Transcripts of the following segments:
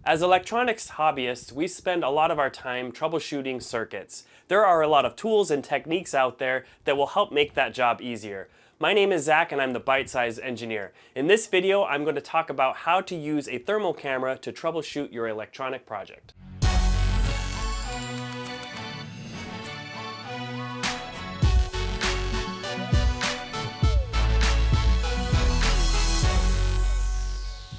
As electronics hobbyists, we spend a lot of our time troubleshooting circuits. There are a lot of tools and techniques out there that will help make that job easier. My name is Zach and I'm the Byte Sized Engineer. In this video, I'm going to talk about how to use a thermal camera to troubleshoot your electronic project.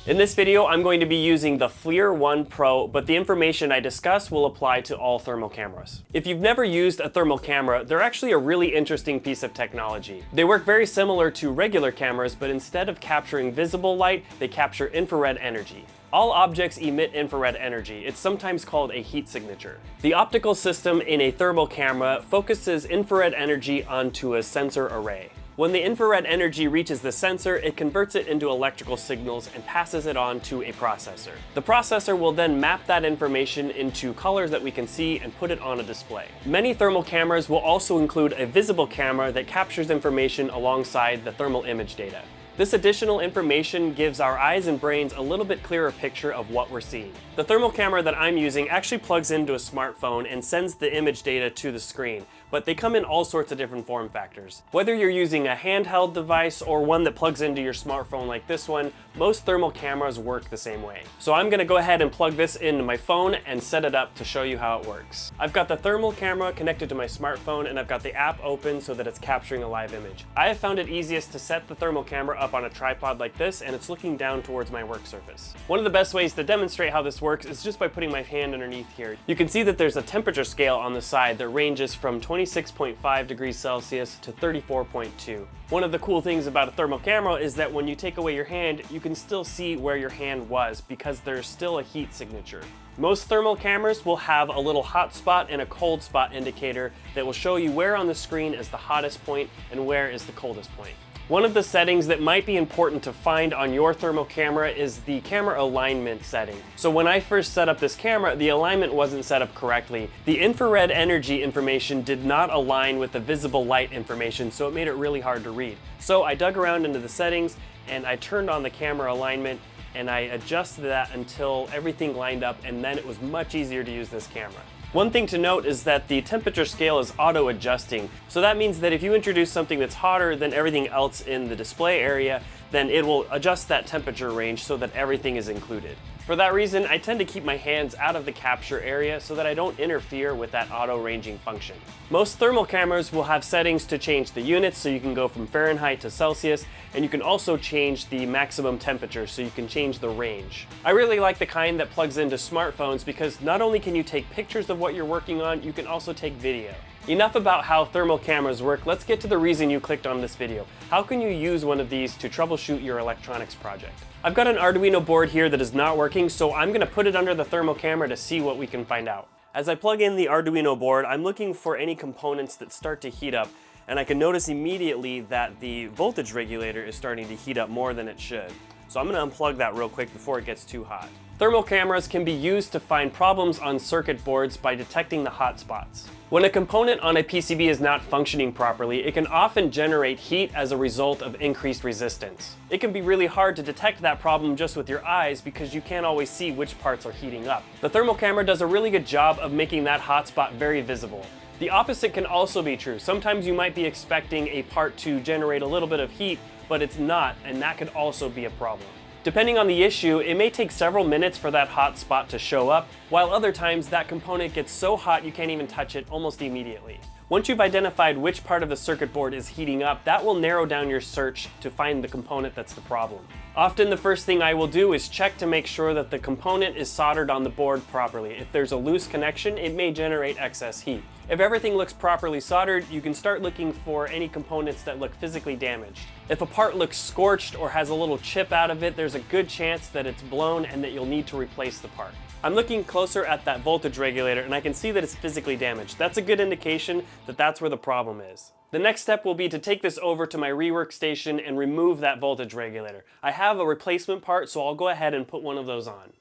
In this video, I'm going to be using the FLIR 1 Pro, but the information I discuss will apply to all thermal cameras. If you've never used a thermal camera, they're actually a really interesting piece of technology. They work very similar to regular cameras, but instead of capturing visible light, they capture infrared energy. All objects emit infrared energy. It's sometimes called a heat signature. The optical system in a thermal camera focuses infrared energy onto a sensor array. When the infrared energy reaches the sensor, it converts it into electrical signals and passes it on to a processor. The processor will then map that information into colors that we can see and put it on a display. Many thermal cameras will also include a visible camera that captures information alongside the thermal image data. This additional information gives our eyes and brains a little bit clearer picture of what we're seeing. The thermal camera that I'm using actually plugs into a smartphone and sends the image data to the screen, but they come in all sorts of different form factors. Whether you're using a handheld device or one that plugs into your smartphone like this one, most thermal cameras work the same way. So I'm gonna go ahead and plug this into my phone and set it up to show you how it works. I've got the thermal camera connected to my smartphone and I've got the app open so that it's capturing a live image. I have found it easiest to set the thermal camera up on a tripod like this, and it's looking down towards my work surface. One of the best ways to demonstrate how this works is just by putting my hand underneath here. You can see that there's a temperature scale on the side that ranges from 26.5 degrees Celsius to 34.2. One of the cool things about a thermal camera is that when you take away your hand, you can still see where your hand was because there's still a heat signature. Most thermal cameras will have a little hot spot and a cold spot indicator that will show you where on the screen is the hottest point and where is the coldest point. One of the settings that might be important to find on your thermal camera is the camera alignment setting. So when I first set up this camera, the alignment wasn't set up correctly. The infrared energy information did not align with the visible light information, so it made it really hard to read. So I dug around into the settings and I turned on the camera alignment and I adjusted that until everything lined up, and then it was much easier to use this camera. One thing to note is that the temperature scale is auto-adjusting, so that means that if you introduce something that's hotter than everything else in the display area, then it will adjust that temperature range so that everything is included. For that reason, I tend to keep my hands out of the capture area so that I don't interfere with that auto-ranging function. Most thermal cameras will have settings to change the units, so you can go from Fahrenheit to Celsius, and you can also change the maximum temperature, so you can change the range. I really like the kind that plugs into smartphones because not only can you take pictures of what you're working on, you can also take video. Enough about how thermal cameras work, let's get to the reason you clicked on this video. How can you use one of these to troubleshoot your electronics project? I've got an Arduino board here that is not working, so I'm going to put it under the thermal camera to see what we can find out. As I plug in the Arduino board, I'm looking for any components that start to heat up, and I can notice immediately that the voltage regulator is starting to heat up more than it should. So I'm going to unplug that real quick before it gets too hot. Thermal cameras can be used to find problems on circuit boards by detecting the hot spots. When a component on a PCB is not functioning properly, it can often generate heat as a result of increased resistance. It can be really hard to detect that problem just with your eyes because you can't always see which parts are heating up. The thermal camera does a really good job of making that hot spot very visible. The opposite can also be true. Sometimes you might be expecting a part to generate a little bit of heat, but it's not, and that could also be a problem. Depending on the issue, it may take several minutes for that hot spot to show up, while other times that component gets so hot you can't even touch it almost immediately. Once you've identified which part of the circuit board is heating up, that will narrow down your search to find the component that's the problem. Often the first thing I will do is check to make sure that the component is soldered on the board properly. If there's a loose connection, it may generate excess heat. If everything looks properly soldered, you can start looking for any components that look physically damaged. If a part looks scorched or has a little chip out of it, there's a good chance that it's blown and that you'll need to replace the part. I'm looking closer at that voltage regulator and I can see that it's physically damaged. That's a good indication that that's where the problem is. The next step will be to take this over to my rework station and remove that voltage regulator. I have a replacement part, so I'll go ahead and put one of those on.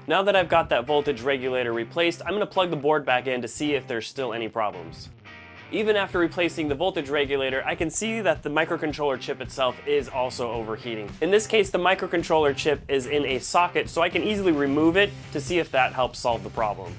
Now that I've got that voltage regulator replaced, I'm going to plug the board back in to see if there's still any problems. Even after replacing the voltage regulator, I can see that the microcontroller chip itself is also overheating. In this case, the microcontroller chip is in a socket, so I can easily remove it to see if that helps solve the problem.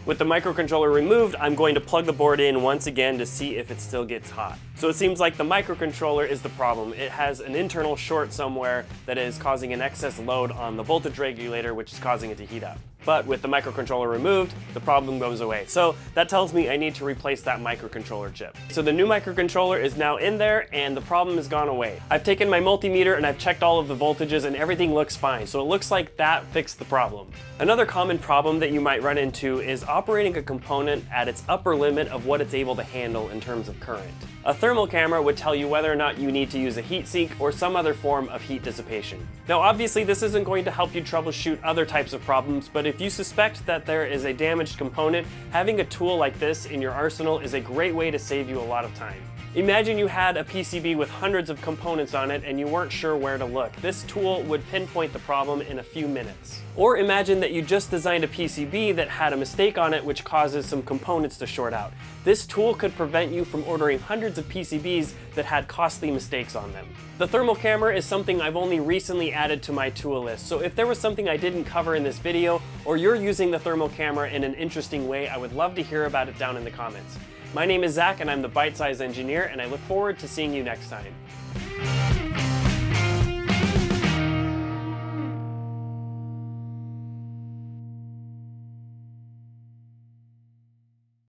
With the microcontroller removed, I'm going to plug the board in once again to see if it still gets hot. So it seems like the microcontroller is the problem. It has an internal short somewhere that is causing an excess load on the voltage regulator, which is causing it to heat up. But with the microcontroller removed, the problem goes away. So that tells me I need to replace that microcontroller chip. So the new microcontroller is now in there and the problem has gone away. I've taken my multimeter and I've checked all of the voltages and everything looks fine. So it looks like that fixed the problem. Another common problem that you might run into is operating a component at its upper limit of what it's able to handle in terms of current. A thermal camera would tell you whether or not you need to use a heat sink or some other form of heat dissipation. Now obviously this isn't going to help you troubleshoot other types of problems, but if you suspect that there is a damaged component, having a tool like this in your arsenal is a great way to save you a lot of time. Imagine you had a PCB with hundreds of components on it and you weren't sure where to look. This tool would pinpoint the problem in a few minutes. Or imagine that you just designed a PCB that had a mistake on it which causes some components to short out. This tool could prevent you from ordering hundreds of PCBs that had costly mistakes on them. The thermal camera is something I've only recently added to my tool list, so if there was something I didn't cover in this video, or you're using the thermal camera in an interesting way, I would love to hear about it down in the comments. My name is Zach and I'm the Byte Sized Engineer, and I look forward to seeing you next time.